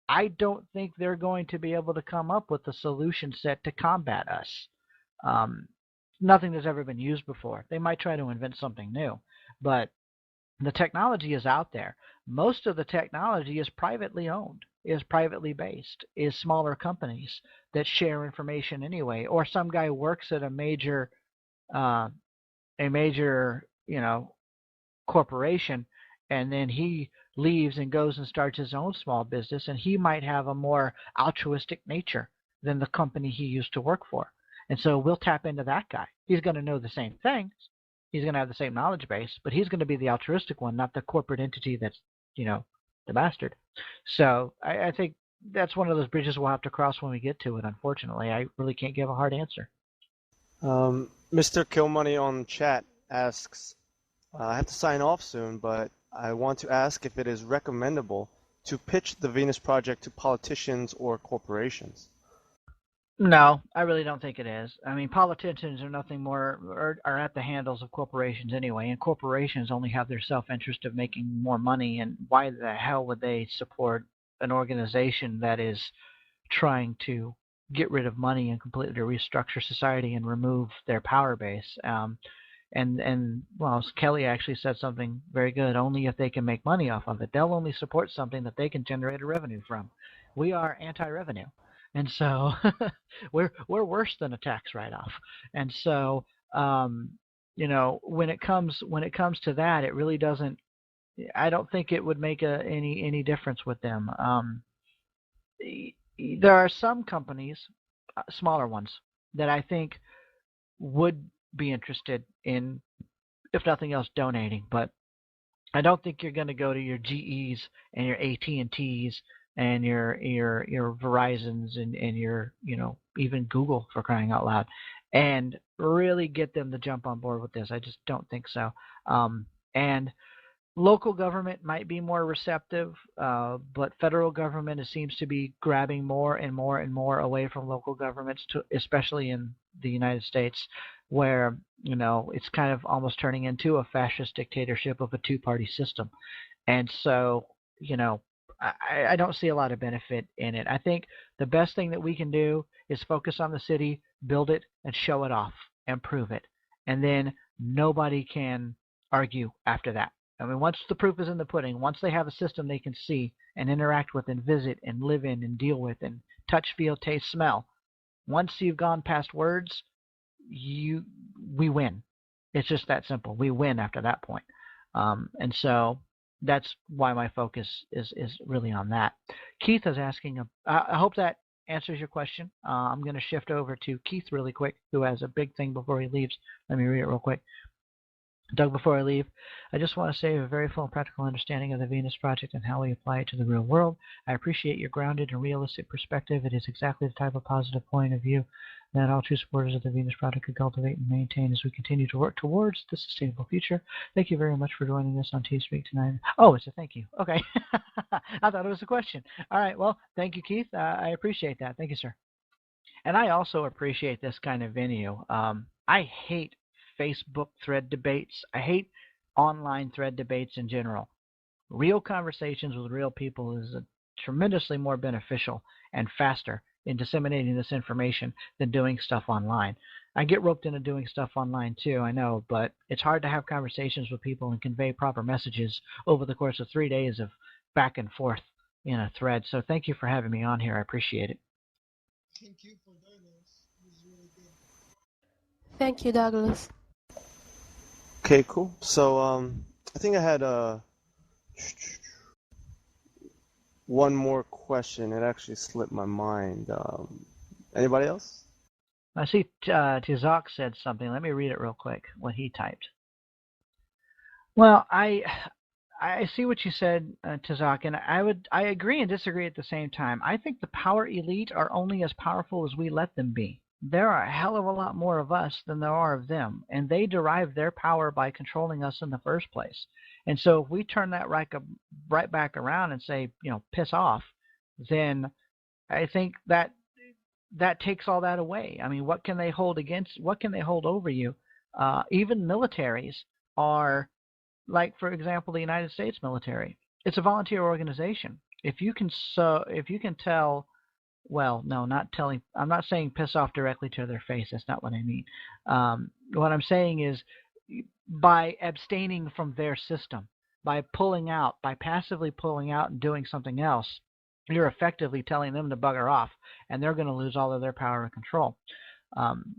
I don't think they're going to be able to come up with a solution set to combat us. Um, Nothing that's ever been used before. They might try to invent something new, but the technology is out there. Most of the technology is privately owned, is privately based, is smaller companies that share information anyway, or some guy works at uh, a major, corporation, and then he leaves and goes and starts his own small business, and he might have a more altruistic nature than the company he used to work for. And so we'll tap into that guy. He's going to know the same things. He's going to have the same knowledge base, but he's going to be the altruistic one, not the corporate entity that's, the bastard. So I think that's one of those bridges we'll have to cross when we get to it. Unfortunately, I really can't give a hard answer. Mr. Killmoney on chat asks, I have to sign off soon, but I want to ask if it is recommendable to pitch the Venus Project to politicians or corporations. No, I really don't think it is. I mean, politicians are nothing more, are at the handles of corporations anyway, and corporations only have their self-interest of making more money, and why the hell would they support an organization that is trying to get rid of money and completely restructure society and remove their power base? And well, Kelly actually said something very good. Only if they can make money off of it. They'll only support something that they can generate a revenue from. We are anti-revenue, and so we're worse than a tax write-off. And so when it comes to that, it really doesn't. I don't think it would make any difference with them. There are some companies, smaller ones, that I think would be interested in, if nothing else, donating. But I don't think you're going to go to your GEs and your AT&Ts and your Verizons and your even Google, for crying out loud, and really get them to jump on board with this. I just don't think so. And local government might be more receptive, but federal government seems to be grabbing more and more and more away from local governments, especially in the United States, where it's kind of almost turning into a fascist dictatorship of a two-party system. And so, I don't see a lot of benefit in it. I think the best thing that we can do is focus on the city, build it, and show it off and prove it. And then nobody can argue after that. I mean, once the proof is in the pudding, once they have a system they can see and interact with and visit and live in and deal with and touch, feel, taste, smell, once you've gone past words, we win. It's just that simple. We win after that point. And so that's why my focus is really on that. Keith is asking, I hope that answers your question. I'm going to shift over to Keith really quick, who has a big thing before he leaves. Let me read it real quick. Doug, before I leave, I just want to say I have a very full and practical understanding of the Venus Project and how we apply it to the real world. I appreciate your grounded and realistic perspective. It is exactly the type of positive point of view that all true supporters of the Venus Project could cultivate and maintain as we continue to work towards the sustainable future. Thank you very much for joining us on T-Speak tonight. Oh, it's a thank you. Okay. I thought it was a question. All right. Well, thank you, Keith. I appreciate that. Thank you, sir. And I also appreciate this kind of venue. I hate Facebook thread debates. I hate online thread debates in general. Real conversations with real people is tremendously more beneficial and faster in disseminating this information than doing stuff online. I get roped into doing stuff online too, I know, but it's hard to have conversations with people and convey proper messages over the course of 3 days of back and forth in a thread. So thank you for having me on here. I appreciate it. Thank you for joining us. It was really good. Thank you, Douglas. Okay, cool. So I think I had one more question. It actually slipped my mind. Anybody else? I see Tizak said something. Let me read it real quick, what he typed. Well, I see what you said, Tizak, and I agree and disagree at the same time. I think the power elite are only as powerful as we let them be. There are a hell of a lot more of us than there are of them, and they derive their power by controlling us in the first place. And so if we turn that right back around and say, piss off, then I think that takes all that away. I mean, what can they hold over you? Even militaries are, like, for example, the United States military. It's a volunteer organization. if you can tell, well, no, not telling. I'm not saying piss off directly to their face. That's not what I mean. What I'm saying is by abstaining from their system, by pulling out, by passively pulling out and doing something else, you're effectively telling them to bugger off, and they're going to lose all of their power and control. Um,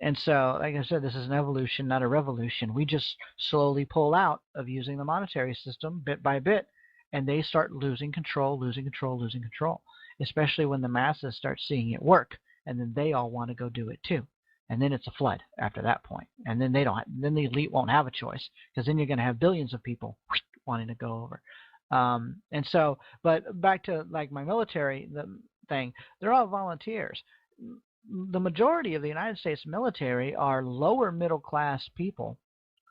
and so, like I said, this is an evolution, not a revolution. We just slowly pull out of using the monetary system bit by bit, and they start losing control, losing control, losing control, especially when the masses start seeing it work, and then they all want to go do it too. And then it's a flood after that point. And then then the elite won't have a choice, because then you're going to have billions of people wanting to go over. And so, but back to like my military thing, they're all volunteers. The majority of the United States military are lower middle class people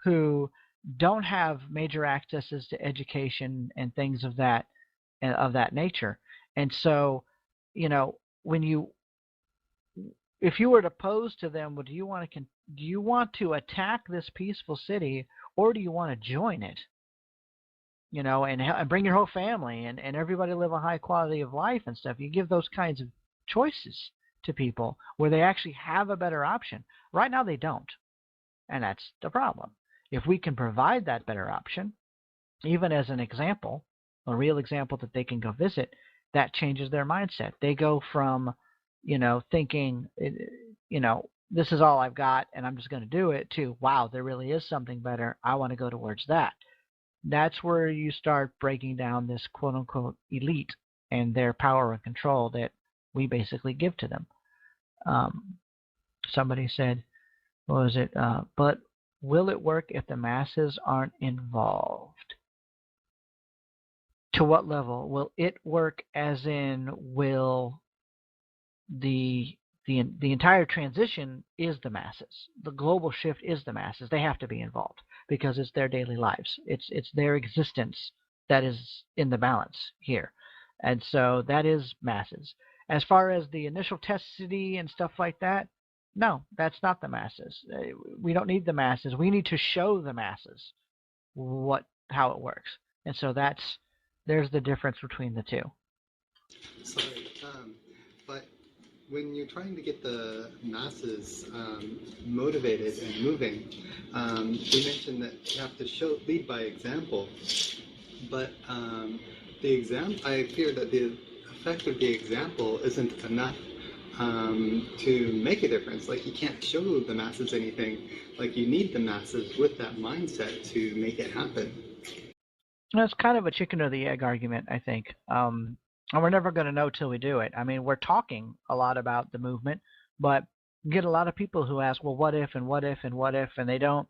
who don't have major accesses to education and things of that nature. And so, you know, when you if you were to pose to them, well, do you want to attack this peaceful city, or do you want to join it? You know, and bring your whole family and everybody live a high quality of life and stuff. You give those kinds of choices to people where they actually have a better option. Right now they don't, and that's the problem. If we can provide that better option, even as an example, a real example that they can go visit, that changes their mindset. They go from, thinking, this is all I've got and I'm just going to do it, to, wow, there really is something better. I want to go towards that. That's where you start breaking down this quote unquote elite and their power and control that we basically give to them. Somebody said, what was it? But will it work if the masses aren't involved? To what level? Will it work as in will the entire transition is the masses. The global shift is the masses. They have to be involved because it's their daily lives. It's their existence that is in the balance here. And so that is masses. As far as the initial test city and stuff like that, no, that's not the masses. We don't need the masses. We need to show the masses how it works. And so there's the difference between the two. Sorry, but when you're trying to get the masses motivated and moving, you mentioned that you have to lead by example. But I fear that the effect of the example isn't enough to make a difference. Like, you can't show the masses anything. Like, you need the masses with that mindset to make it happen. That's kind of a chicken or the egg argument, I think. And we're never going to know till we do it. I mean, we're talking a lot about the movement, but you get a lot of people who ask, well, what if and what if and what if, and they don't.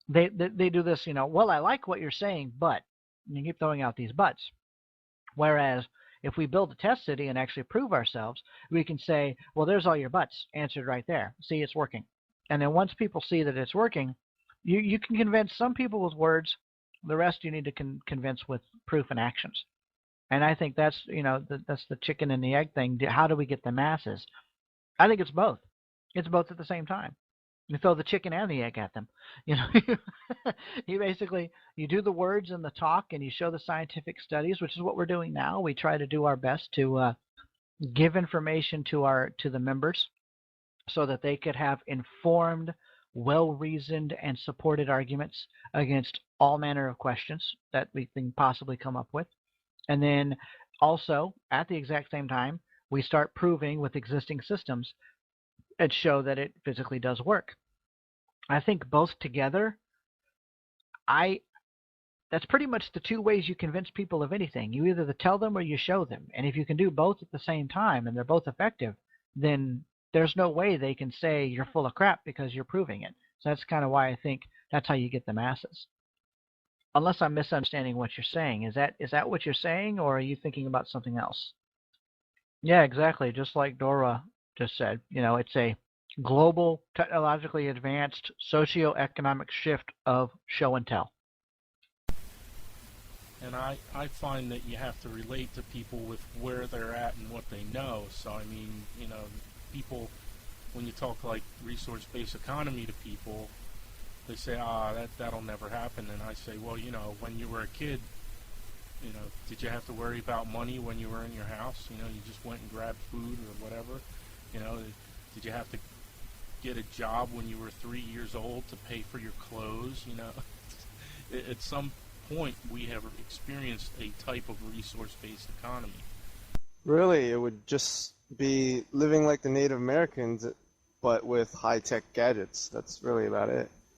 They do this, well, I like what you're saying, but you keep throwing out these buts. Whereas if we build a test city and actually prove ourselves, we can say, well, there's all your buts answered right there. See, it's working. And then once people see that it's working, you can convince some people with words. The rest you need to convince with proof and actions. And I think that's that's the chicken and the egg thing. How do we get the masses? I think it's both. It's both at the same time. You throw the chicken and the egg at them. You basically you do the words and the talk, and you show the scientific studies, which is what we're doing now. We try to do our best to give information to the members, so that they could have informed, well-reasoned, and supported arguments against all manner of questions that we can possibly come up with. And then also, at the exact same time, we start proving with existing systems and show that it physically does work. I think both together, that's pretty much the two ways you convince people of anything. You either tell them or you show them. And if you can do both at the same time and they're both effective, then there's no way they can say you're full of crap because you're proving it. So that's kind of why I think that's how you get the masses. Unless I'm misunderstanding what you're saying. Is that what you're saying, or are you thinking about something else? Yeah, exactly. Just like Dora just said, it's a global, technologically advanced, socio-economic shift of show and tell. And I find that you have to relate to people with where they're at and what they know. So, I mean, people, when you talk like resource-based economy to people, they say, that'll never happen. And I say, well, when you were a kid, You know, did you have to worry about money when you were in your house? You know, you just went and grabbed food or whatever. You know, did you have to get a job when you were 3 years old to pay for your clothes? You know, at some point we have experienced a type of resource-based economy. Really, it would just be living like the Native Americans, but with high-tech gadgets. That's really about it.